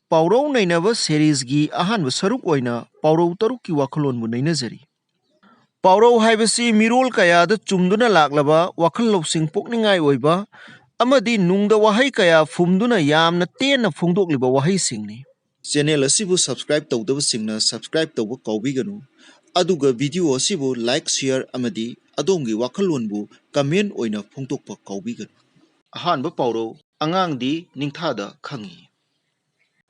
Paorou Neinaba series gi Ahanba Saruk oina Paorou Tarukki wakalonbu nainajari. Paorou haibasi mirol kayada chumduna laklaba wakal lawsing pokningai oiba amadi nungda wahai kaya fumduna yamna tena phongdokliba wahai singni. Channel asibu subscribe tawdaba singna subscribe tawba kawbiganu. Aduga video asibu like share amadi adongi wakalonbu comment oina phongdokpa kawbiganu. Ahanba Paorou angangdi ningthada khangi.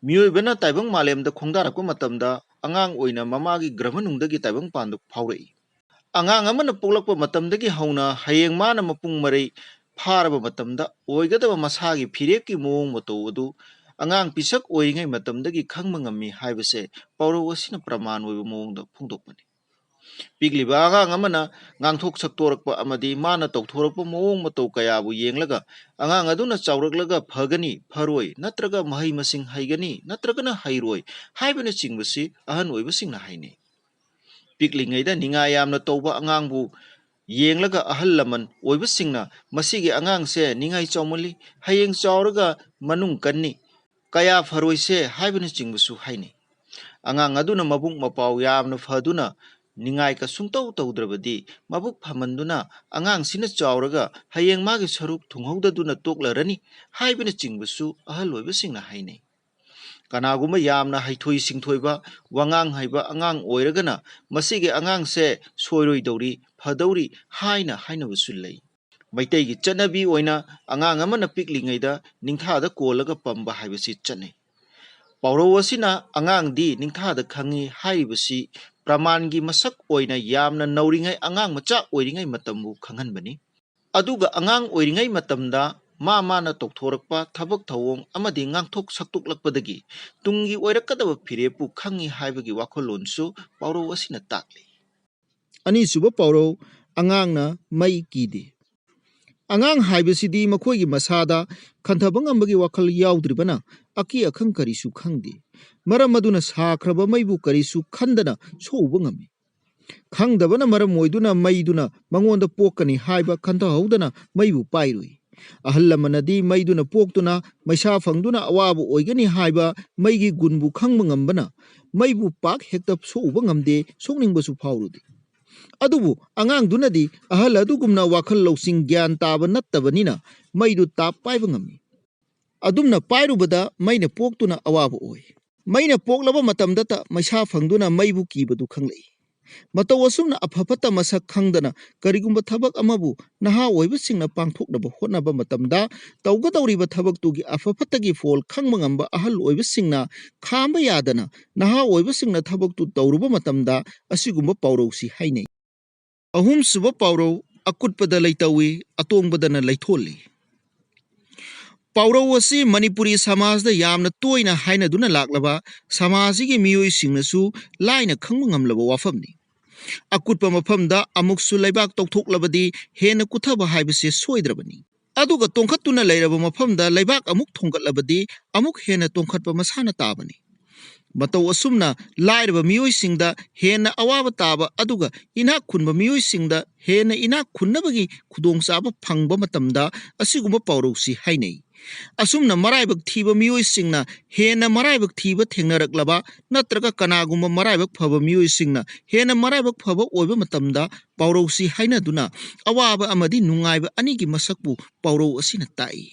Miyoi taibang malemda khongdarakpa matamda angang oina mamagi gramanungdagi taibang panduk phaurai. Angang amana poklakpa matamdagi hauna hayeng mana mapung marai pharaba matamda oigadaba masagi phirepki mowong mato adu angang pisak oiringai matamdagi khangma ngammi haibase Paorou asina praman oiba mowongda phongdokpani. Pigliba angang amana ngangthok saktorakpa amadi mana tawthorakpa mowong mato kayabu yenglaga angang aduna chawraklaga phagani pharoi natraga mahai masing haigani natragana hairoi haibana chingbasi ahan oibasingna haine. Piklingaida ninga yamna tawba angangbu yenglaga ahal laman oibasingna masigi angang se ningai chawmali hayeng chawraga manung kanni kaya pharoi se haibana chingbasu haine. Angang aduna mabung mapau yamna phaduna ningai ka sungtaw tawdrabadi mabuk phamanduna angang sina chawraga hayeng magi saruk thunghawdaduna toklarani haibana chingbasu ahal oibasingna haine. Kanaguma yamna haithoi singthoiba wangang haiba angang oiragana masigi angang se soiroi dawri phadawri haina hainabasu lei. Maitegi chanabi oina angang amana piklingaida ningthada kolaga pamba haibasi chanai. Paorou asina angang di ningthada khangi haibasi pramangi masak oina yamna nauringai angang macha oiringai matambu khanghanbani. Aduga angang oiringai matamda mana tokthorakpa thabak thawong amadi ngangthok saktoklakpadagi tungi oirakadaba phirepu khangi haibagi wakholonsu Paorou asina takli. Ani suba Paorou angangna mai kide. Angang haibasidi makhoigi masada khanthaba ngambagi wakhal yaudribana aki akhang karisu khangdi. Maram aduna sakhraba maibu karisu khandana souba ngami. Khangdabana maram oiduna maiduna mangonda pokani haiba khanthahawdana maibu pairui. Ahallamanadi maiduna poktuna maisa fangduna awabu oigani haiba maigi gunbu khangma ngambana maibu pak hekta souba ngamde sokningbasu phaurudi. Adubu angang dunadi ahal adugumna wakhal lawsing gyan taba nattabanina maidu tap paiba ngami. Adumna pairubada maina poktuna awabu oi. Maina poklaba matamdata maisa fangduna maibu kibadu khanglei. Mataw asumna aphapata masak khangdana karigumba thabak amabu naha oibasingna pangthoknaba hotnaba matamda tawgadawriba thabaktugi aphapatagi fol khangma ngamba ahal oibasingna khamba yadana naha oibasingna thabaktu tawruba matamda asigumba Paorou si hainai. Ahum suba Paorou akutpada leitawi atongbadana leitholi. Paorou asi Manipuri samajda yamna toina hainaduna laklaba samajigi miyoi singnasu laina khangma ngamlaba wafamni. Akutpa mafamda amuksu laibak tawthoklabadi hena kuthaba haibase soidrabani. Aduga tongkhatuna leiraba mafamda laibak amuk thongkatlabadi amuk hena tongkhatpa masana tabani. Mataw asumna lairaba miyoi singda hena awaba taba aduga inak khunba miyoi singda hena inak khunnabagi khudongchaba phangba matamda asigumba Paorou si hainai. Asumna maraibak thiba miyoi singna hena maraibak thiba thengnaraklaba natraga kanagumba maraibak phaba miyoi singna hena maraibak phaba oiba matamda Paorou si hainaduna awaba amadi nungaiba anigi masakbu Paorou asina tai.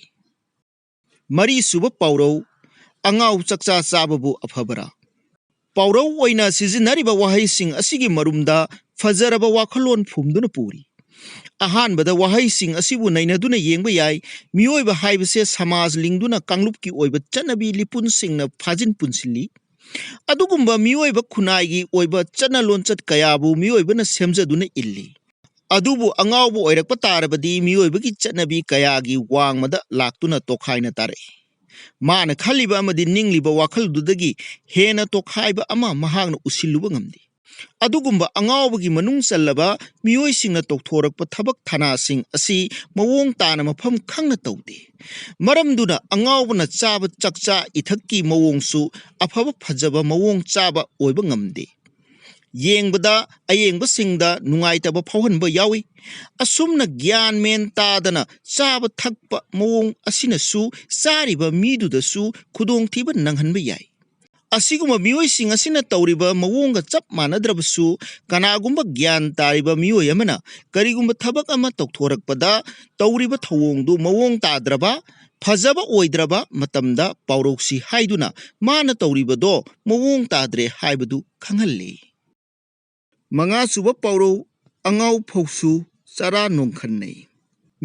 Mari suba Paorou angaw chakcha chababu afabara. Paorou oina sizinariba wahaising asigi marumda fajaraba wakhalon phumduna puri. Ahanbada wahaising asibu nainaduna yengba yai miyoiba haibase samaj lingduna kanglupki oiba chanabi lipun singna phajin punsilli. Adugumba miyoiba khunaigi oiba chana lonchat kayabu miyoibana semjaduna illi. Adubu angawbu oirakpa tarabadi miyoibagi chanabi kayagi wangmada laktuna tokhaina tare. Mana khaliba amadi ningliba wakhaludagi hena tokhaiba ama mahagna usiluba ngamdi. Adugumba angawbagi manung challaba miyoi singna tokthorakpa thabak thana sing asi mawong tana mafam khangna tawde. Maramduna angawbana chaba chakcha ithakki mawongsu afaba phajaba mawong chaba oiba ngamde. Yengbada ayengba singda nungaitaba phawhanba yawi. Asumna gyan men tadana chaba thakpa mawong asina su sariba midudasu khudong thiba nanghanba yai. ꯑꯁꯤꯒꯨꯝꯕ ꯃꯤꯑꯣꯏꯁꯤꯡ ꯑꯁꯤꯅ ꯇꯧꯔꯤꯕ ꯃꯑꯣꯡꯒ ꯆꯞ ꯃꯥꯟꯅꯗ꯭ꯔꯕꯁꯨ ꯀꯅꯥꯒꯨꯝꯕ ꯒ꯭ꯌꯥꯟ ꯇꯥꯔꯤꯕ ꯃꯤꯑꯣꯏ ꯑꯃꯅ ꯀꯔꯤꯒꯨꯝꯕ ꯊꯕꯛ ꯑꯃ ꯇꯧꯊꯣꯔꯛꯄꯗ ꯇꯧꯔꯤꯕ ꯊꯧꯑꯣꯡꯗꯨ ꯃꯑꯣꯡ ꯇꯥꯗ꯭ꯔꯕ ꯐꯖꯕ ꯑꯣꯏꯗ꯭ꯔꯕ ꯃꯇꯝꯗ ꯄꯥꯎꯔꯧꯁꯤ ꯍꯥꯏꯗꯨꯅ ꯃꯥꯅ ꯇꯧꯔꯤꯕꯗꯣ ꯃꯑꯣꯡ ꯇꯥꯗ꯭ꯔꯦ ꯍꯥꯏꯕꯗꯨ ꯈꯪꯍꯜꯂꯤ꯫ ꯃꯉꯥꯁꯨꯕ ꯄꯥꯎꯔꯧ ꯑꯉꯥꯎ ꯐꯧꯁꯨ ꯆꯔꯥ ꯅꯣꯡꯈꯟꯅꯩ꯫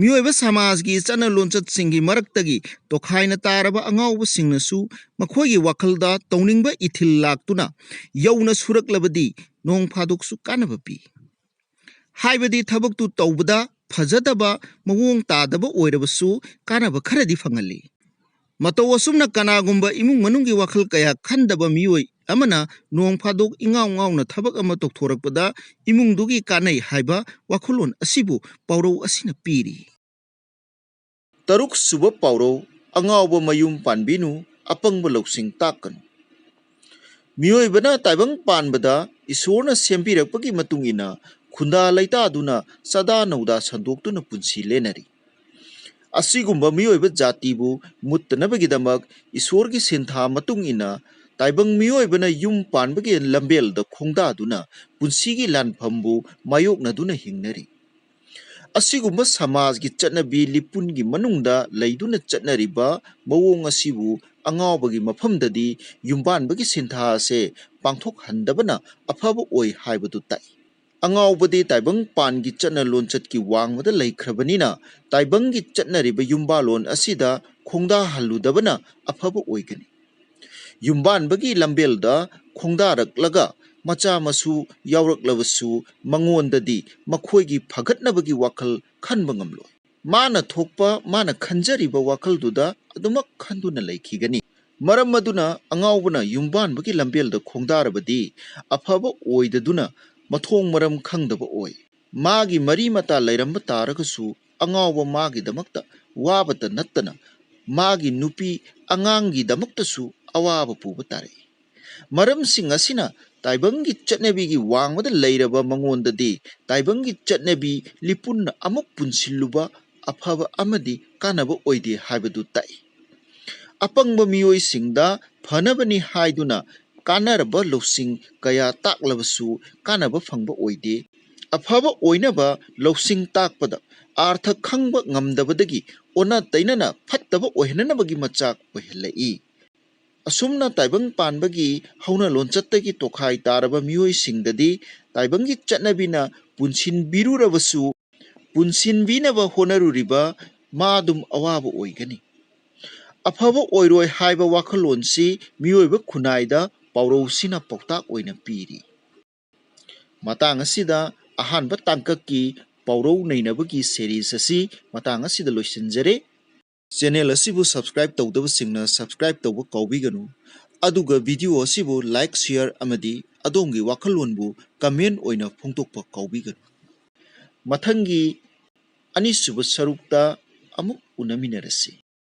ꯃꯤꯑꯣꯏꯕ ꯁꯃꯥꯖꯒꯤ ꯆꯠꯅ ꯂꯣꯟꯆꯠꯁꯤꯡꯒꯤ ꯃꯔꯛꯇꯒꯤ ꯇꯣꯈꯥꯏꯅ ꯇꯥꯔꯕ ꯑꯉꯥꯎꯕꯁꯤꯡꯅꯁꯨ ꯃꯈꯣꯏꯒꯤ ꯋꯥꯈꯜꯗ ꯇꯧꯅꯤꯡꯕ ꯏꯊꯤꯜ ꯂꯥꯛꯇꯨꯅ ꯌꯧꯅ ꯁꯨꯔꯛꯂꯕꯗꯤ ꯅꯣꯡ ꯐꯥꯗꯣꯛꯁꯨ ꯀꯥꯟꯅꯕ ꯄꯤ꯫ ꯍꯥꯏꯕꯗꯤ ꯊꯕꯛꯇꯨ ꯇꯧꯕꯗ ꯐꯖꯗꯕ ꯃꯑꯣꯡ ꯇꯥꯗꯕ ꯑꯣꯏꯔꯕꯁꯨ ꯀꯥꯟꯅꯕ ꯈꯔꯗꯤ ꯐꯪꯍꯜꯂꯤ꯫ ꯃꯇꯧ ꯑꯁꯨꯝꯅ ꯀꯅꯥꯒꯨꯝꯕ ꯏꯃꯨꯡ ꯃꯅꯨꯡꯒꯤ ꯋꯥꯈꯜ ꯀꯌꯥ ꯈꯟꯗꯕ ꯃꯤꯑꯣꯏ ꯑꯃꯅ ꯅꯣꯡ ꯐꯥꯗꯣꯛ ꯏꯉꯥꯎ ꯉꯥꯎꯅ ꯊꯕꯛ ꯑꯃ ꯇꯧꯊꯣꯔꯛꯄꯗ ꯏꯃꯨꯡꯗꯨꯒꯤ ꯀꯥꯟꯅꯩ ꯍꯥꯏꯕ ꯋꯥꯈꯜꯂꯣꯟ ꯑꯁꯤꯕꯨ ꯄꯥꯎꯔꯧ ꯑꯁꯤꯅ ꯄꯤꯔꯤ꯫ ꯇꯔꯨꯛ ꯁꯨꯕ ꯄꯥꯎꯔꯧ ꯑꯉꯥꯎꯕ ꯃꯌꯨꯝ ꯄꯥꯟꯕꯤꯅꯨ ꯑꯄꯪꯕ ꯂꯧꯁꯤꯡ ꯇꯥꯛꯀꯅꯨ꯫ ꯃꯤꯑꯣꯏꯕꯅ ꯇꯥꯏꯕꯪ ꯄꯥꯟꯕꯗ ꯏꯁꯣꯔꯅ ꯁꯦꯝꯕꯤꯔꯛꯄꯒꯤ ꯃꯇꯨꯡ ꯏꯟꯅ ꯈꯨꯟꯗꯥ ꯂꯩꯇꯥꯗꯨꯅ ꯆꯥꯗꯥ ꯅꯧꯗꯥ ꯁꯟꯗꯣꯛꯇꯨꯅ ꯄꯨꯟꯁꯤ ꯂꯦꯟꯅꯔꯤ꯫ ꯑꯁꯤꯒꯨꯝꯕ ꯃꯤꯑꯣꯏꯕ ꯖꯥꯇꯤꯕꯨ ꯃꯨꯠꯇꯅꯕꯒꯤꯗꯃꯛ ꯏꯁꯣꯔꯒꯤ ꯁꯤꯟꯊꯥ ꯃꯇꯨꯡ ꯏꯟꯅ ꯇꯥꯏꯕꯪ ꯃꯤꯑꯣꯏꯕꯅ ꯌꯨꯝ ꯄꯥꯟꯕꯒꯤ ꯂꯝꯕꯦꯜꯗ ꯈꯣꯡꯗꯥꯗꯨꯅ ꯄꯨꯟꯁꯤꯒꯤ ꯂꯥꯟꯐꯝꯕꯨ ꯃꯥꯌꯣꯛꯅꯗꯨꯅ ꯍꯤꯡꯅꯔꯤ꯫ ꯑꯁꯤꯒꯨꯝꯕ ꯁꯃꯥꯖꯒꯤ ꯆꯠꯅꯕꯤ ꯂꯤꯄꯨꯟꯒꯤ ꯃꯅꯨꯡꯗ ꯂꯩꯗꯨꯅ ꯆꯠꯅꯔꯤꯕ ꯃꯑꯣꯡ ꯑꯁꯤꯕꯨ ꯑꯉꯥꯎꯕꯒꯤ ꯃꯐꯝꯗꯗꯤ ꯌꯨꯝꯕꯥꯟꯕꯒꯤ ꯁꯤꯟꯊꯥ ꯑꯁꯦ ꯄꯥꯡꯊꯣꯛꯍꯟꯗꯕꯅ ꯑꯐꯕ ꯑꯣꯏ ꯍꯥꯏꯕꯗꯨ ꯇꯥꯛꯏ꯫ ꯑꯉꯥꯎꯕꯗꯤ ꯇꯥꯏꯕꯪ ꯄꯥꯟꯒꯤ ꯆꯠꯅ ꯂꯣꯟꯆꯠꯀꯤ ꯋꯥꯡꯃꯗ ꯂꯩꯈ꯭ꯔꯕꯅꯤꯅ ꯇꯥꯏꯕꯪꯒꯤ ꯆꯠꯅꯔꯤꯕ ꯌꯨꯝꯕꯥꯂꯣꯟ ꯑꯁꯤꯗ ꯈꯣꯡꯗꯥꯍꯜꯂꯨꯗꯕꯅ ꯑꯐꯕ ꯑꯣꯏꯒꯅꯤ꯫ ꯌꯨꯝꯕꯥꯟꯕꯒꯤ ꯂꯝꯕꯦꯜꯗ ꯈꯣꯡꯗꯥꯔꯛꯂꯒ ꯃꯆꯥ ꯃꯁꯨ ꯌꯥꯎꯔꯛꯂꯕꯁꯨ ꯃꯉꯣꯟꯗꯗꯤ ꯃꯈꯣꯏꯒꯤ ꯐꯒꯠꯅꯕꯒꯤ ꯋꯥꯈꯜ ꯈꯟꯕ ꯉꯝꯂꯣꯏ꯫ ꯃꯥꯅ ꯊꯣꯛꯄ ꯃꯥꯅ ꯈꯟꯖꯔꯤꯕ ꯋꯥꯈꯜꯗꯨꯗ ꯑꯗꯨꯃꯛ ꯈꯟꯗꯨꯅ ꯂꯩꯈꯤꯒꯅꯤ꯫ ꯃꯔꯝ ꯑꯗꯨꯅ ꯑꯉꯥꯎꯕꯅ ꯌꯨꯝꯕꯥꯟꯕꯒꯤ ꯂꯝꯕꯦꯜꯗ ꯈꯣꯡꯗꯥꯔꯕꯗꯤ ꯑꯐꯕ ꯑꯣꯏꯗꯗꯨꯅ ꯃꯊꯣꯡ ꯃꯔꯝ ꯈꯪꯗꯕ ꯑꯣꯏ꯫ ꯃꯥꯒꯤ ꯃꯔꯤ ꯃꯇꯥ ꯂꯩꯔꯝꯕ ꯇꯥꯔꯒꯁꯨ ꯑꯉꯥꯎꯕ ꯃꯥꯒꯤꯗꯃꯛꯇ ꯋꯥꯕꯇ ꯅꯠꯇꯅ ꯃꯥꯒꯤ ꯅꯨꯄꯤ ꯑꯉꯥꯡꯒꯤꯗꯃꯛꯇꯁꯨ ꯑꯋꯥꯕ ꯄꯨꯕ ꯇꯥꯔꯛꯏ꯫ ꯃꯔꯝꯁꯤꯡ ꯑꯁꯤꯅ ꯇꯥꯏꯕꯪꯒꯤ ꯆꯠꯅꯕꯤꯒꯤ ꯋꯥꯡꯃꯗ ꯂꯩꯔꯕ ꯃꯉꯣꯟꯗꯗꯤ ꯇꯥꯏꯕꯪꯒꯤ ꯆꯠꯅꯕꯤ ꯂꯤꯄꯨꯟꯅ ꯑꯃꯨꯛ ꯄꯨꯟꯁꯤꯜꯂꯨꯕ ꯑꯐꯕ ꯑꯃꯗꯤ ꯀꯥꯟꯅꯕ ꯑꯣꯏꯗꯦ ꯍꯥꯏꯕꯗꯨ ꯇꯥꯛꯏ꯫ ꯑꯄꯪꯕ ꯃꯤꯑꯣꯏꯁꯤꯡꯗ ꯐꯅꯕꯅꯤ ꯍꯥꯏꯗꯨꯅ ꯀꯥꯟꯅꯔꯕ ꯂꯧꯁꯤꯡ ꯀꯌꯥ ꯇꯥꯛꯂꯕꯁꯨ ꯀꯥꯟꯅꯕ ꯐꯪꯕ ꯑꯣꯏꯗꯦ꯫ ꯑꯐꯕ ꯑꯣꯏꯅꯕ ꯂꯧꯁꯤꯡ ꯇꯥꯛꯄꯗ ꯑꯥꯔꯊ ꯈꯪꯕ ꯉꯝꯗꯕꯗꯒꯤ ꯑꯣꯟꯅ ꯇꯩꯅꯅ ꯐꯠꯇꯕ ꯑꯣꯏꯍꯟꯅꯅꯕꯒꯤ ꯃꯆꯥꯛ ꯑꯣꯏꯍꯜꯂꯛꯏ꯫ ꯑꯁꯨꯝꯅ ꯇꯥꯏꯕꯪ ꯄꯥꯟꯕꯒꯤ ꯍꯧꯅ ꯂꯣꯟꯆꯠꯇꯒꯤ ꯇꯣꯈꯥꯏ ꯇꯥꯔꯕ ꯃꯤꯑꯣꯏꯁꯤꯡꯗꯗꯤ ꯇꯥꯏꯕꯪꯒꯤ ꯆꯠꯅꯕꯤꯅ ꯄꯨꯟꯁꯤꯟꯕꯤꯔꯨꯔꯕꯁꯨ ꯄꯨꯟꯁꯤꯟꯕꯤꯅꯕ ꯍꯣꯠꯅꯔꯨꯔꯤꯕ ꯃꯥꯗꯨꯝ ꯑꯋꯥꯕ ꯑꯣꯏꯒꯅꯤ꯫ ꯑꯐꯕ ꯑꯣꯏꯔꯣꯏ ꯍꯥꯏꯕ ꯋꯥꯈꯜꯂꯣꯟꯁꯤ ꯃꯤꯑꯣꯏꯕ ꯈꯨꯟꯅꯥꯏꯗ ꯄꯥꯎꯔꯧꯁꯤꯅ ꯄꯥꯎꯇꯥꯛ ꯑꯣꯏꯅ ꯄꯤꯔꯤ꯫ ꯃꯇꯥꯡ ꯑꯁꯤꯗ ꯑꯍꯥꯟꯕ ꯇꯥꯡꯀꯛꯀꯤ ꯄꯥꯎꯔꯧ ꯅꯩꯅꯕꯒꯤ ꯁꯦꯔꯤꯁ ꯑꯁꯤ ꯃꯇꯥꯡ ꯑꯁꯤꯗ ꯂꯣꯏꯁꯤꯟꯖꯔꯦ꯫ ꯆꯦꯅꯦꯜ ꯑꯁꯤꯕꯨ ꯁꯕꯁꯀ꯭ꯔꯥꯏꯕ ꯇꯧꯗꯕꯁꯤꯡꯅ ꯁꯕꯁꯀ꯭ꯔꯥꯏꯕ ꯇꯧꯕ ꯀꯥꯎꯕꯤꯒꯅꯨ꯫ ꯑꯗꯨꯒ ꯚꯤꯗꯤꯑꯣ ꯑꯁꯤꯕꯨ ꯂꯥꯏꯛ, ꯁꯦꯌꯔ ꯑꯃꯗꯤ ꯑꯗꯣꯝꯒꯤ ꯋꯥꯈꯜꯂꯣꯟꯕꯨ ꯀꯃꯦꯟ ꯑꯣꯏꯅ ꯐꯣꯡꯗꯣꯛꯄ ꯀꯥꯎꯕꯤꯒꯅꯨ꯫ ꯃꯊꯪꯒꯤ ꯑꯅꯤꯁꯨꯕ ꯁꯔꯨꯛꯇ ꯑꯃꯨꯛ ꯎꯅꯃꯤꯟꯅꯔꯁꯤ꯫